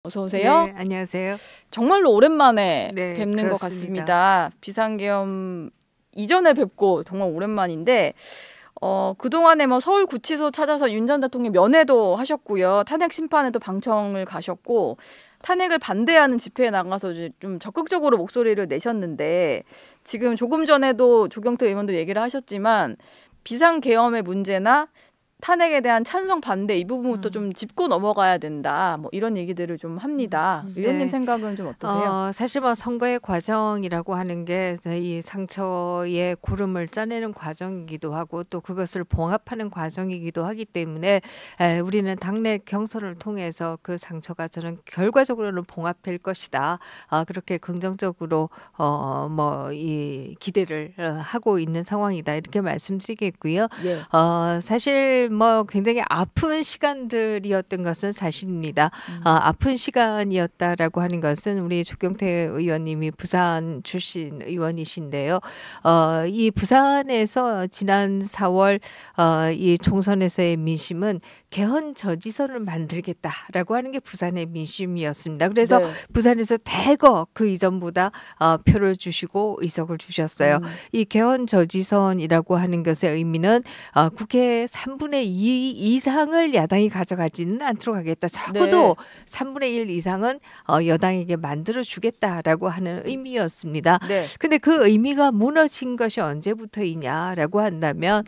어서 오세요. 네, 안녕하세요. 정말로 오랜만에 네, 뵙는 것 그렇습니다. 같습니다. 비상계엄 이전에 뵙고 정말 오랜만인데 그동안에 뭐 서울구치소 찾아서 윤 전 대통령 면회도 하셨고요. 탄핵 심판에도 방청을 가셨고 탄핵을 반대하는 집회에 나가서 이제 좀 적극적으로 목소리를 내셨는데 지금 조금 전에도 조경태 의원도 얘기를 하셨지만 비상계엄의 문제나 탄핵에 대한 찬성 반대 이 부분부터 좀 짚고 넘어가야 된다. 뭐 이런 얘기들을 좀 합니다. 의원님 네. 생각은 좀 어떠세요? 사실 뭐 선거의 과정이라고 하는 게 이 상처의 고름을 짜내는 과정이기도 하고 또 그것을 봉합하는 과정이기도 하기 때문에 우리는 당내 경선을 통해서 그 상처가 저는 결과적으로는 봉합될 것이다. 그렇게 긍정적으로 뭐 이 기대를 하고 있는 상황이다. 이렇게 말씀드리겠고요. 예. 사실 뭐 굉장히 아픈 시간들이었던 것은 사실입니다. 아픈 시간이었다라고 하는 것은 우리 조경태 의원님이 부산 출신 의원이신데요. 이 부산에서 지난 4월 이 총선에서의 민심은 개헌 저지선을 만들겠다라고 하는 게 부산의 민심이었습니다. 그래서 네. 부산에서 대거 그 이전보다 표를 주시고 의석을 주셨어요. 이 개헌 저지선이라고 하는 것의 의미는 국회 3분의 2 이상을 야당이 가져가지는 않도록 하겠다. 적어도 3분의 1 이상은 여당에게 만들어 주겠다라고 하는 의미였습니다. 네. 근데 그 의미가 무너진 것이 언제부터이냐라고 한다면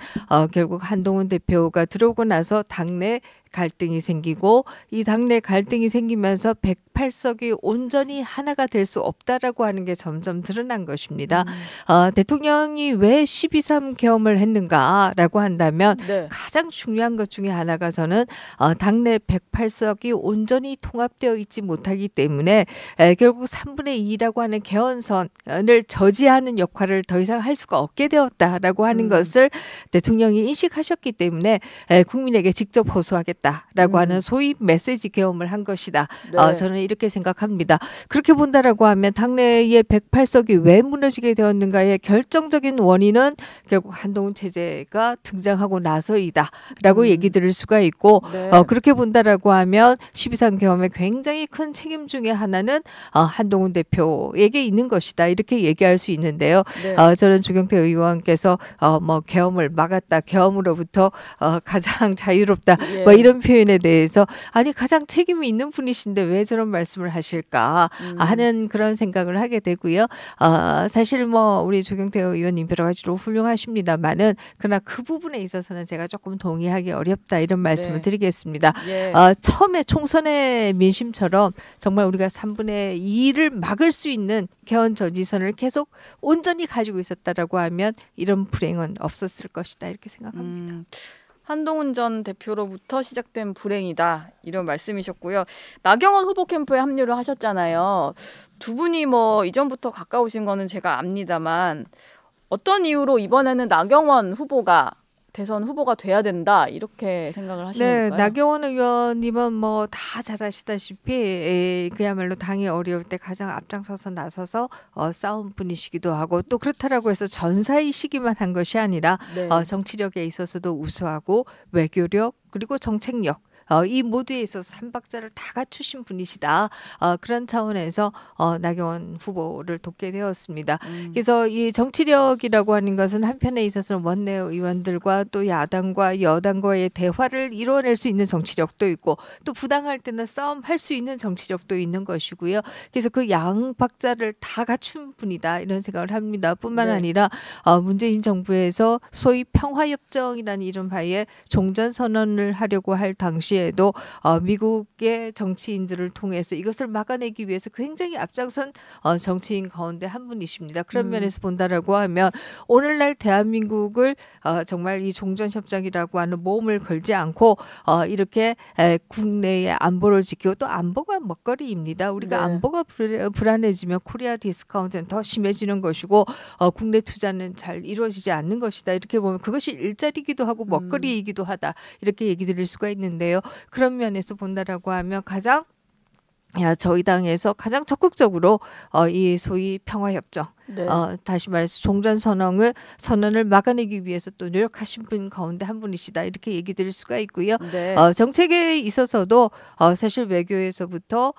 결국 한동훈 대표가 들어오고 나서 당내 갈등이 생기고 이 당내 갈등이 생기면서 108석이 온전히 하나가 될 수 없다라고 하는 게 점점 드러난 것입니다. 대통령이 왜 12.3 계엄을 했는가라고 한다면 네. 가장 중요한 것 중에 하나가 저는 당내 108석이 온전히 통합되어 있지 못하기 때문에 결국 3분의 2라고 하는 개헌선을 저지하는 역할을 더 이상 할 수가 없게 되었다라고 하는 것을 대통령이 인식하셨기 때문에 국민에게 직접 호소하겠다라고 하는 소위 메시지 계엄을 한 것이다. 네. 저는 이렇게 생각합니다. 그렇게 본다라고 하면 당내의 108석이 왜 무너지게 되었는가의 결정적인 원인은 결국 한동훈 체제가 등장하고 나서이다라고 얘기 드릴 수가 있고 네. 그렇게 본다라고 하면 12.3 계엄의 굉장히 큰 책임 중에 하나는 한동훈 대표에게 있는 것이다. 이렇게 얘기할 수 있는데요. 네. 저는 조경태 의원께서 뭐 계엄을 막았다. 계엄으로부터 가장 자유롭다. 예. 뭐 이런 표현에 대해서 아니 가장 책임이 있는 분이신데 왜 저런 말씀을 하실까 하는 그런 생각을 하게 되고요. 사실 뭐 우리 조경태 의원님 여러 가지로 훌륭하십니다만은 그러나 그 부분에 있어서는 제가 조금 동의하기 어렵다 이런 말씀을 드리겠습니다. 예. 처음에 총선의 민심처럼 정말 우리가 3분의 2를 막을 수 있는 개헌 저지선을 계속 온전히 가지고 있었다라고 하면 이런 불행은 없었을 것이다 이렇게 생각합니다. 한동훈 전 대표로부터 시작된 불행이다 이런 말씀이셨고요. 나경원 후보 캠프에 합류를 하셨잖아요. 두 분이 뭐 이전부터 가까우신 거는 제가 압니다만 어떤 이유로 이번에는 나경원 후보가 대선 후보가 돼야 된다 이렇게 생각을 하시는 네, 걸까요? 나경원 의원님은 뭐 다 잘 아시다시피 그야말로 당이 어려울 때 가장 앞장서서 나서서 싸운 분이시기도 하고 또 그렇다라고 해서 전사이시기만 한 것이 아니라 네. 정치력에 있어서도 우수하고 외교력 그리고 정책력 이 모두에 있어서 삼박자를 다 갖추신 분이시다. 그런 차원에서 나경원 후보를 돕게 되었습니다. 그래서 이 정치력이라고 하는 것은 한편에 있어서는 원내 의원들과 또 야당과 여당과의 대화를 이뤄낼 수 있는 정치력도 있고 또 부당할 때는 싸움할 수 있는 정치력도 있는 것이고요. 그래서 그 양박자를 다 갖춘 분이다 이런 생각을 합니다. 뿐만 아니라 문재인 정부에서 소위 평화협정이라는 이른바의 종전선언을 하려고 할 당시에도 미국의 정치인들을 통해서 이것을 막아내기 위해서 굉장히 앞장선 정치인 가운데 한 분이십니다. 그런 면에서 본다라고 하면 오늘날 대한민국을 정말 이 종전협정이라고 하는 모험을 걸지 않고 이렇게 국내의 안보를 지키고 또 안보가 먹거리입니다. 우리가 안보가 불안해지면 코리아 디스카운트는 더 심해지는 것이고 국내 투자는 잘 이루어지지 않는 것이다. 이렇게 보면 그것이 일자리이기도 하고 먹거리이기도 하다. 이렇게 얘기 드릴 수가 있는데요. 그런 면에서 본다라고 하면 가장 저희 당에서 가장 적극적으로 이 소위 평화협정, 네. 다시 말해서 선언을 막아내기 위해서 또 노력하신 분 가운데 한 분이시다 이렇게 얘기 드릴 수가 있고요. 네. 정책에 있어서도 사실 외교에서부터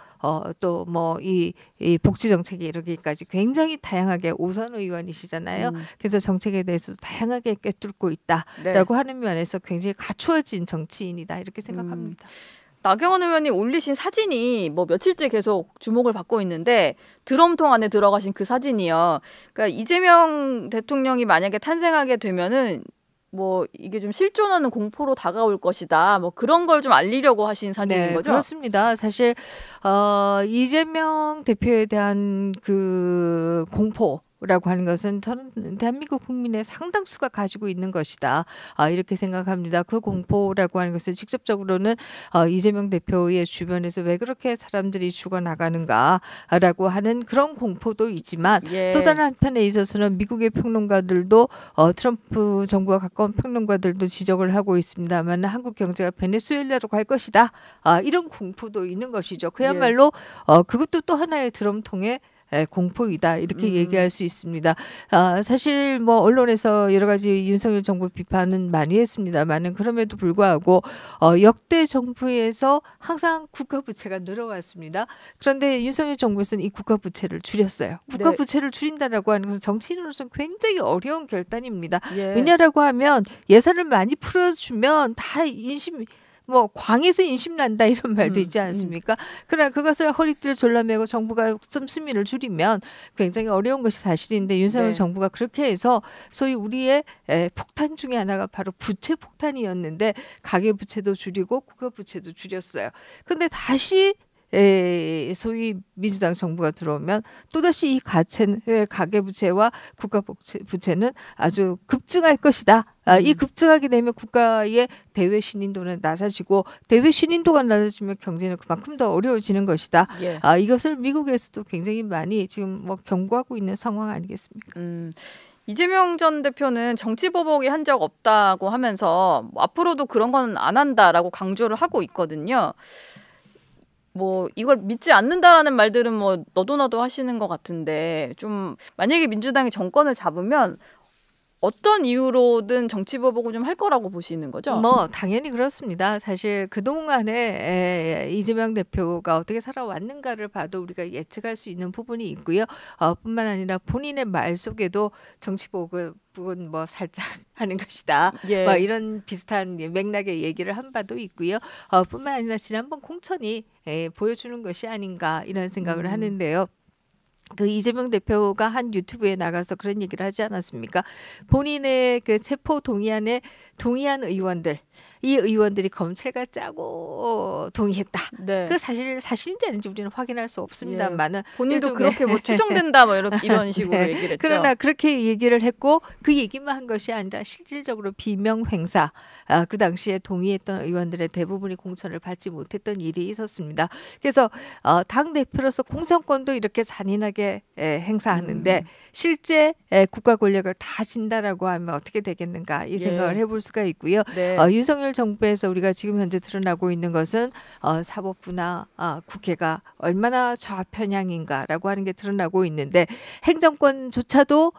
또 뭐 이 복지 정책에 이르기까지 굉장히 다양하게 오선 의원이시잖아요. 그래서 정책에 대해서 다양하게 꿰뚫고 있다라고 네. 하는 면에서 굉장히 갖추어진 정치인이다 이렇게 생각합니다. 나경원 의원이 올리신 사진이 뭐 며칠째 계속 주목을 받고 있는데 드럼통 안에 들어가신 그 사진이요. 그러니까 이재명 대통령이 만약에 탄생하게 되면은 뭐 이게 좀 실존하는 공포로 다가올 것이다. 뭐 그런 걸 좀 알리려고 하신 사진인 네, 거죠? 그렇습니다. 사실 이재명 대표에 대한 그 공포라고 하는 것은 저는 대한민국 국민의 상당수가 가지고 있는 것이다. 이렇게 생각합니다. 그 공포라고 하는 것은 직접적으로는 이재명 대표의 주변에서 왜 그렇게 사람들이 죽어나가는가라고 하는 그런 공포도 있지만 예. 또 다른 한편에 있어서는 미국의 평론가들도 트럼프 정부와 가까운 평론가들도 지적을 하고 있습니다만 한국 경제가 베네수엘라로 갈 것이다. 이런 공포도 있는 것이죠. 그야말로 그것도 또 하나의 드럼통의 공포이다 이렇게 얘기할 수 있습니다. 사실 뭐 언론에서 여러 가지 윤석열 정부 비판은 많이 했습니다만은 그럼에도 불구하고 역대 정부에서 항상 국가 부채가 늘어왔습니다. 그런데 윤석열 정부에서는 이 국가 부채를 줄였어요. 국가 네. 부채를 줄인다라고 하는 것은 정치인으로서는 굉장히 어려운 결단입니다. 예. 왜냐라고 하면 예산을 많이 풀어주면 다 뭐 광에서 인심 난다 이런 말도 있지 않습니까? 그러나 그것을 허리띠를 졸라매고 정부가 씀씀이를 줄이면 굉장히 어려운 것이 사실인데 윤석열 네. 정부가 그렇게 해서 소위 우리의 폭탄 중에 하나가 바로 부채 폭탄이었는데 가계 부채도 줄이고 국가 부채도 줄였어요. 근데 다시 소위 민주당 정부가 들어오면 또다시 이 가계부채와 국가부채는 아주 급증할 것이다. 이 급증하게 되면 국가의 대외 신인도는 낮아지고 대외 신인도가 낮아지면 경제는 그만큼 더 어려워지는 것이다. 예. 이것을 미국에서도 굉장히 많이 지금 뭐 경고하고 있는 상황 아니겠습니까? 이재명 전 대표는 정치 보복이 한 적 없다고 하면서 뭐 앞으로도 그런 건 안 한다라고 강조를 하고 있거든요. 뭐 이걸 믿지 않는다라는 말들은 뭐 너도 나도 하시는 것 같은데 좀 만약에 민주당이 정권을 잡으면 어떤 이유로든 정치 보복을 좀 할 거라고 보시는 거죠? 뭐 당연히 그렇습니다. 사실 그동안에 이재명 대표가 어떻게 살아왔는가를 봐도 우리가 예측할 수 있는 부분이 있고요. 뿐만 아니라 본인의 말 속에도 정치 보복은 뭐 살짝 하는 것이다. 예. 뭐 이런 비슷한 맥락의 얘기를 한 바도 있고요. 뿐만 아니라 지난번 공천이 보여주는 것이 아닌가 이런 생각을 하는데요. 그 이재명 대표가 한 유튜브에 나가서 그런 얘기를 하지 않았습니까? 본인의 그 체포 동의안에 동의한 의원들, 이 의원들이 검찰과 짜고 동의했다. 네. 그 사실인지 아닌지 우리는 확인할 수 없습니다만은 본인도 일종의- 그렇게 뭐 추정된다 뭐 이런 식으로 네. 얘기를 했죠. 그러나 그렇게 얘기를 했고 그 얘기만 한 것이 아니라 실질적으로 비명 행사, 그 당시에 동의했던 의원들의 대부분이 공천을 받지 못했던 일이 있었습니다. 그래서 당 대표로서 공천권도 이렇게 잔인하게 행사하는데 실제 국가 권력을 다 진다라고 하면 어떻게 되겠는가 이 생각을 해볼 수가 있고요. 네. 윤석열 정부에서 우리가 지금 현재 드러나고 있는 것은 사법부나 국회가 얼마나 좌편향인가라고 하는 게 드러나고 있는데 행정권조차도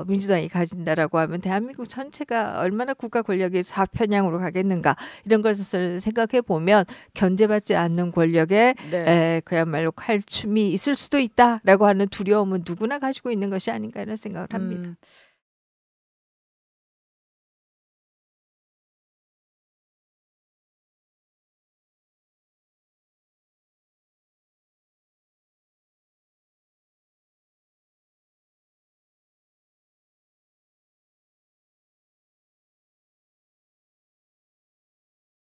민주당이 가진다라고 하면 대한민국 전체가 얼마나 국가 권력이 좌편향으로 가겠는가 이런 것을 생각해 보면 견제받지 않는 권력에 네. 그야말로 칼춤이 있을 수도 있다라고 하는 두려움은 누구나 가지고 있는 것이 아닌가 이런 생각을 합니다.